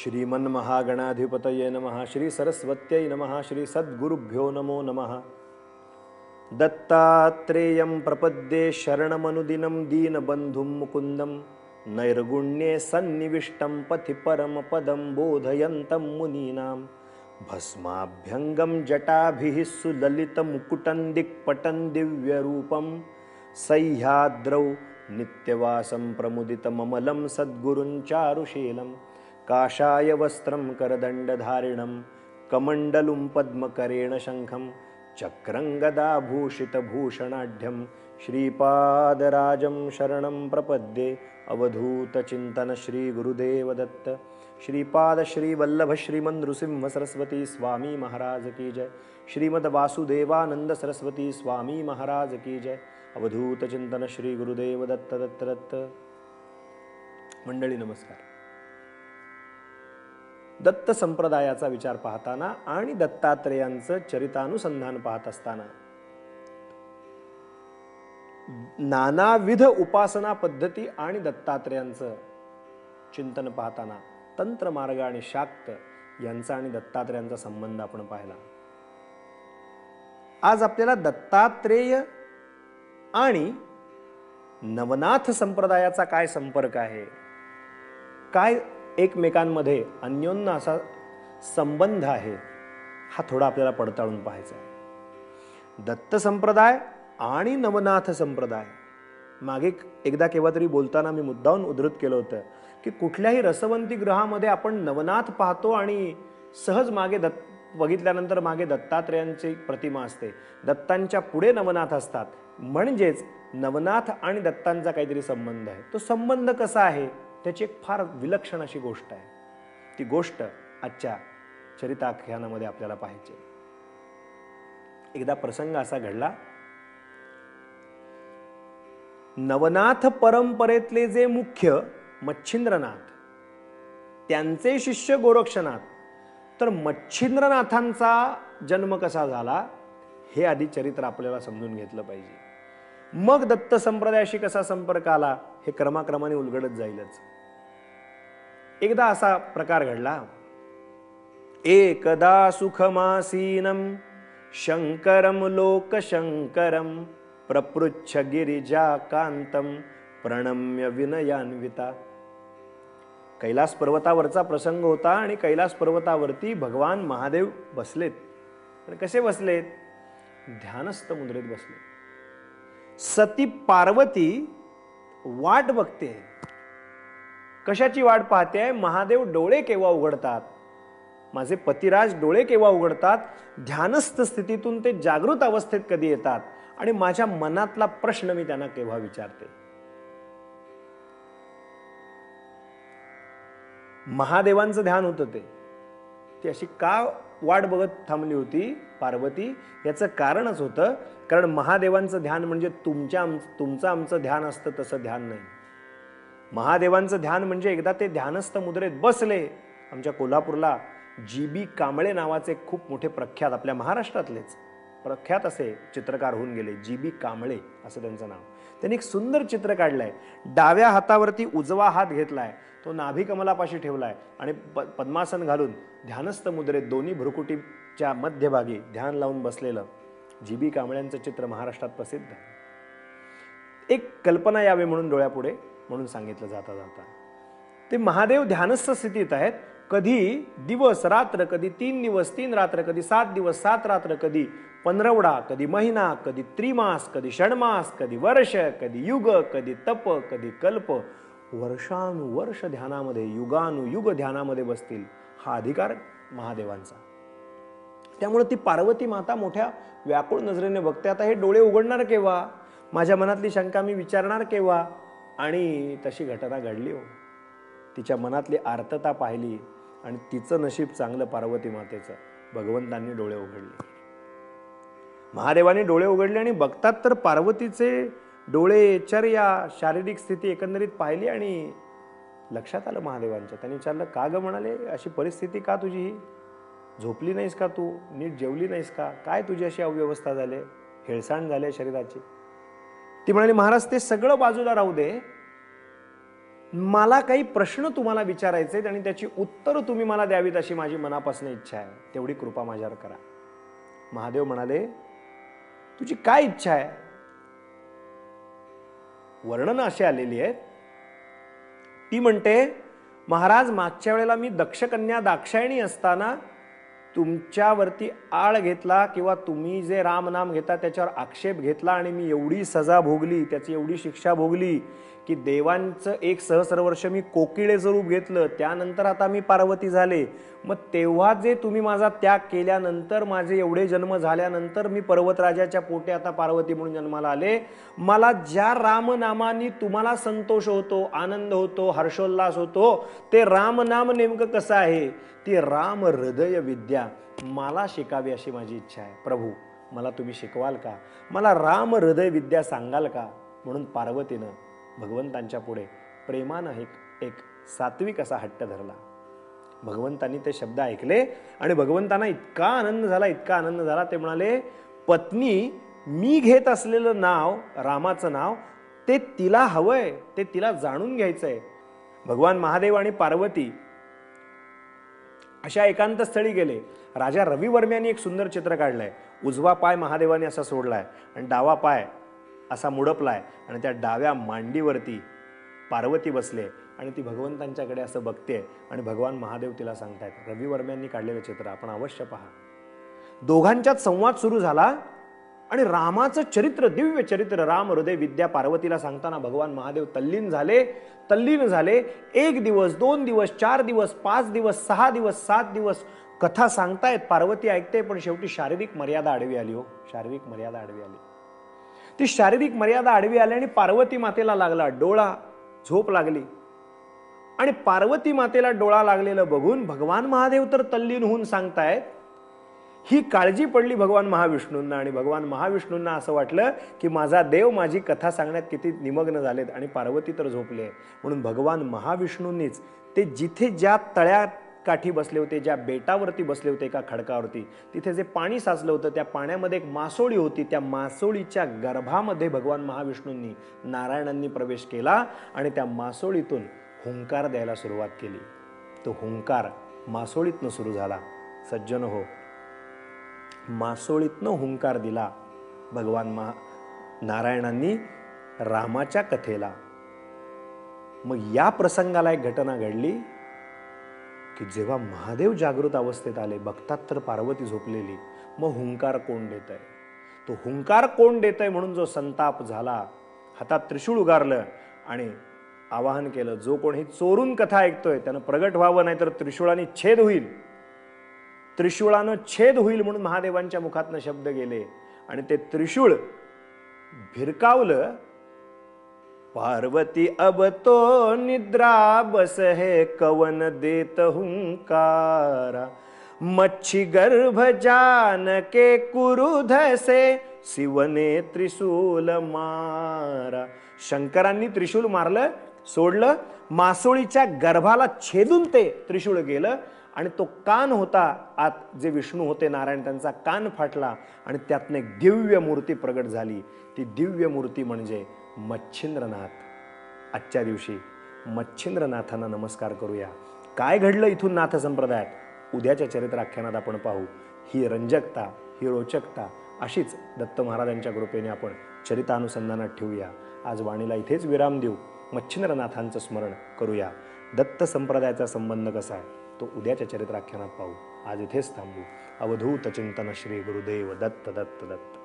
श्रीमन्महागणाधिपतये नमः। श्री सरस्वत्यै नमः। श्री सद्गुरुभ्यो नमो नमः। दत्तात्रेयं प्रपद्ये शरणमनुदिनं दीनबन्धुं मुकुन्दं नैर्गुण्ये सन्निविष्टं पथि परमपदं बोधयन्तं मुनीनां भस्माभ्यङ्गं जटाभिः सुललितमुकुटं दिक्पटं दिव्यरूपं सह्याद्रौ नित्यवासं प्रमुदितममलं सद्गुरुं चारुशीलं काषाय वस्त्रं करदण्डधारिणं कमण्डलुं पद्मकरेण शङ्खं चक्रं गदाभूषितभूषणाढ्यं श्रीपादराजं शरणं प्रपद्ये। अवधूतचिन्तन श्री गुरुदेव दत्त। श्रीपाद श्रीवल्लभ श्रीमन् नृसिंह सरस्वती स्वामी महाराज की जय। श्रीमद वासुदेवानंद सरस्वती स्वामी महाराज की जय। अवधूतचिंतन श्री गुरुदेव दत्त दत्त दत्त। मंडळी नमस्कार। दत्त संप्रदायाचा विचार पाहताना आणि दत्तात्रेयांचं चरितानुसंधान पाहत असताना नानाविध उपासना पद्धती आणि दत्तात्रेयांचं चिंतन पाहताना तंत्र मार्ग आणि शाक्त यांचा आणि दत्तात्रेयांचा संबंध आपण पाहिला। आज आपल्याला दत्तात्रेय आणि नवनाथ संप्रदायाचा काय संपर्क आहे, काय एकमेकांमध्ये अन्योन्य असा संबंध आहे, हा थोडा आपल्याला पडताळून पाहायचा आहे। दत्त संप्रदाय आणि नवनाथ संप्रदाय मागे एकदा केव्हा तरी बोलताना मी मुद्दाहून उद्धृत केलं होतं की कुठल्याही रसवंती ग्रहामध्ये आपण नवनाथ पाहतो आणि सहज मागे बघितल्यानंतर मागे दत्तात्रेयांची प्रतिमा असते, दत्तांच्या पुढे नवनाथ असतात, म्हणजेच नवनाथ आणि दत्तांचा काहीतरी संबंध आहे। तो संबंध कसा आहे त्याची एक फार विलक्षण अशी गोष्ट आहे। ती गोष्ट आजच्या चरिताख्यानामध्ये आपल्याला पाहायची। एकदा प्रसंग असा घडला, नवनाथ परंपरेतले जे मुख्य मच्छिंद्रनाथ त्यांचे शिष्य गोरक्षनाथ, तर मच्छिंद्रनाथांचा जन्म कसा झाला हे आधी चरित्र आपल्याला समजून घेतलं पाहिजे। मग दत्त संप्रदायाशी कसा संपर्क आला हे क्रमाक्रमाने उलगडत जाईलच। एकदा असा प्रकार घडला, एकदा सुखमासीनं शंकरं लोकशंकरं प्रपृच्छ गिरिजाकांतं प्रणम्य विनयान्विता। कैलास पर्वतावरचा प्रसंग होता आणि कैलास पर्वतावरती भगवान महादेव बसलेत। आणि कसे बसलेत? ध्यानस्थ मुद्रेत बसले। सती पार्वती वाट बघते। कशाची वाट पाहते? महादेव डोळे केव्हा उघडतात, माझे पतिराज डोळे केव्हा उघडतात, ध्यानस्थ स्थितीतून ते जागृत अवस्थेत कधी येतात आणि माझ्या मनातला प्रश्न मी त्यांना केव्हा विचारते। महादेवांचं ध्यान होतं ती अशी का वाट बघत थांबली होती पार्वती? याचं कारणच होतं, कारण महादेवांचं ध्यान म्हणजे तुमचं आमचं ध्यान असतं तसं ध्यान नाही। महादेवांचं ध्यान म्हणजे एकदा ते ध्यानस्थ मुद्रेत बसले। आमच्या कोल्हापूरला जी.बी. कांबळे नावाचे खूप मोठे प्रख्यात, आपल्या महाराष्ट्रातलेच प्रख्यात असे चित्रकार होऊन गेले, जी.बी. कांबळे असं त्यांचं नाव। त्यांनी एक सुंदर चित्र काढलंय। डाव्या हातावरती उजवा हात घेतलाय, तो नाभी कमलापाशी ठेवलाय आणि पद्मासन घालून ध्यानस्थ मुद्रेत दोन्ही भ्रुकुटीच्या मध्यभागी ध्यान लावून बसलेलं जी.बी. कांबळ्यांचं चित्र महाराष्ट्रात प्रसिद्ध आहे। एक कल्पना यावे म्हणून डोळ्यापुढे म्हणून सांगितलं जाता जाता ते महादेव ध्यानस्थ स्थितीत आहेत। कधी दिवस रात्र, कधी 3 दिवस 3 रात्र, कधी 7 दिवस 7 रात्र, कधी पंधरवडा, कधी महिना, कधी त्रिमास, कधी षण्मास, कधी वर्ष, कधी युग, कधी तप, कधी कल्प, वर्षानुवर्ष ध्यानामध्ये, युगानुयुग ध्यानामध्ये बसतील, हा अधिकार महादेवांचा। त्यामुळे ती पार्वती माता मोठ्या व्याकुळ नजरेने बघते, आता हे डोळे उघडणार केव्हा, माझ्या मनातली शंका मी विचारणार केव्हा? आणि तशी घटना घडली हो। तिच्या मनातली आर्तता पाहिली आणि तिचं नशीब चांगलं, पार्वती मातेचं, भगवंतांनी डोळे उघडले। महादेवाने डोळे उघडले आणि बघतात तर पार्वतीचे डोळे, चर्या, शारीरिक स्थिती एकंदरीत पाहिली आणि लक्षात आलं महादेवांच्या। त्यांनी विचारलं, का ग म्हणाले, अशी परिस्थिती का तुझी ही? झोपली नाहीस का तू? नीट जेवली नाहीस का? काय तुझी अशी अव्यवस्था झाली, हेळसांड झाली शरीराची? ती म्हणाली, महाराज ते सगळं बाजूला राहू दे, मला काही प्रश्न तुम्हाला विचारायचे आहेत आणि त्याची उत्तर तुम्ही मला द्यावीत अशी माझी मनापासून इच्छा आहे, तेवढी कृपा माझ्यावर करा. महादेव म्हणाले, तुझी काय इच्छा आहे? वर्णन अशी आलेली आहेत. ती म्हणते, महाराज, मागच्या वेळेला मी दक्षकन्या दाक्षायणी असताना तुमच्यावरती आळ घेतला किंवा तुम्ही जे रामनाम घेता त्याच्यावर आक्षेप घेतला आणि मी एवढी सजा भोगली, त्याची एवढी शिक्षा भोगली की देवांचं 1 सहस्र वर्ष मी कोकिळेचं रूप घेतलं. त्यानंतर आता मी पार्वती झाले. मग तेव्हा जे तुम्ही माझा त्याग केल्यानंतर, माझे एवढे जन्म झाल्यानंतर मी पर्वतराजाच्या पोटे आता पार्वती म्हणून जन्माला आले. मला ज्या रामनामाने तुम्हाला संतोष होतो, आनंद होतो, हर्षोल्लास होतो, ते रामनाम नेमकं कसं आहे, ती राम हृदय विद्या मला शिकावी अशी माझी इच्छा आहे. प्रभू, मला तुम्ही शिकवाल का? मला राम हृदय विद्या सांगाल का? म्हणून पार्वतीनं भगवंतांच्या पुढे प्रेमानं एक सात्विक असा हट्ट धरला. भगवंतांनी ते शब्द ऐकले आणि भगवंतांना इतका आनंद झाला, इतका आनंद झाला. ते म्हणाले, पत्नी, मी घेत असलेलं नाव, रामाचं नाव, ते तिला हवंय, ते तिला जाणून घ्यायचंय. भगवान महादेव आणि पार्वती अशा एकांत स्थळी गेले. राजा रविवर्म्यांनी एक सुंदर चित्र काढलंय. उजवा पाय महादेवाने असा सोडलाय आणि डावा पाय असा मुडपलाय आणि त्या डाव्या मांडीवरती पार्वती बसले आणि ती भगवंतांच्याकडे असं बघते आणि भगवान महादेव तिला सांगतायत. रविवर्म्यांनी काढलेलं चित्र आपण अवश्य पहा. दोघांच्यात संवाद सुरू झाला आणि रामाचं चरित्र, दिव्य चरित्र, राम हृदय विद्या पार्वतीला सांगताना भगवान महादेव तल्लीन झाले. 1 दिवस, 2 दिवस, 4 दिवस, 5 दिवस, 6 दिवस, 7 दिवस कथा सांगतायत. पार्वती ऐकते, पण शेवटी शारीरिक मर्यादा आडवी आली. शारीरिक मर्यादा आडवी आली. ती शारीरिक मर्यादा आडवी आली आणि पार्वती मातेला लागला डोळा, झोप लागली. आणि पार्वती मातेला डोळा लागलेलं बघून भगवान महादेव तर तल्लीन होऊन सांगतायत. ही काळजी पडली भगवान महाविष्णूंना आणि भगवान महाविष्णूंना असं वाटलं की माझा देव माझी कथा सांगण्यात किती निमग्न झालेत आणि पार्वती तर झोपले. म्हणून भगवान महाविष्णूंनीच ते जिथे ज्या तळ्यात काठी बसले होते, ज्या बेटावरती बसले होते एका खडकावरती, तिथे जे पाणी साचलं होतं त्या पाण्यामध्ये एक मासोळी होती. त्या मासोळीच्या गर्भामध्ये भगवान महाविष्णूंनी, नारायणांनी प्रवेश केला आणि त्या मासोळीतून हुंकार द्यायला सुरुवात केली. तो हुंकार मासोळीतनं सुरू झाला. सज्जन हो, मासोळीतनं हुंकार दिला भगवान नारायणांनी रामाच्या कथेला. मग या प्रसंगाला एक घटना घडली की जेव्हा महादेव जागृत अवस्थेत आले, बघतात तर पार्वती झोपलेली. मग हुंकार कोण देतंय? तो हुंकार कोण देतंय म्हणून जो संताप झाला, हातात त्रिशूळ उगारलं आणि आवाहन केलं, जो कोण ही चोरून कथा ऐकतोय त्यानं प्रगट व्हावं, नाहीतर त्रिशूळाने छेद होईल. त्रिशूळानं छेद होईल म्हणून महादेवांच्या मुखातनं शब्द गेले आणि ते त्रिशूळ भिरकावलं. पार्वती अब तो निद्रा बस है, कवन देत हुंकारा, मच्छी गर्भ जान के कुरुध से, शिवने त्रिशूल मारा. शंकरांनी त्रिशूल मारलं, सोडलं, मासोळीच्या गर्भाला छेदून ते त्रिशूळ गेलं आणि तो कान होता आत, जे विष्णू होते नारायण, त्यांचा कान फाटला आणि त्यातनं एक दिव्य मूर्ती प्रगट झाली. ती दिव्य मूर्ती म्हणजे मच्छिंद्रनाथ. आजच्या दिवशी मच्छिंद्रनाथांना नमस्कार करूया. काय घडलं इथून नाथ संप्रदायात उद्याच्या चरित्राख्यानात आपण पाहू. ही रंजकता, ही रोचकता अशीच दत्त महाराजांच्या कृपेने आपण चरितानुसंधानात ठेवूया. आज वाणीला इथेच विराम देऊ. मच्छिंद्रनाथांचं स्मरण करूया. दत्त संप्रदायाचा संबंध कसा आहे तो उद्याच्या चरित्राख्यानात पाहू. आज इथेच थांबू. अवधूत चिंतन श्री गुरुदेव दत्त दत्त दत्त.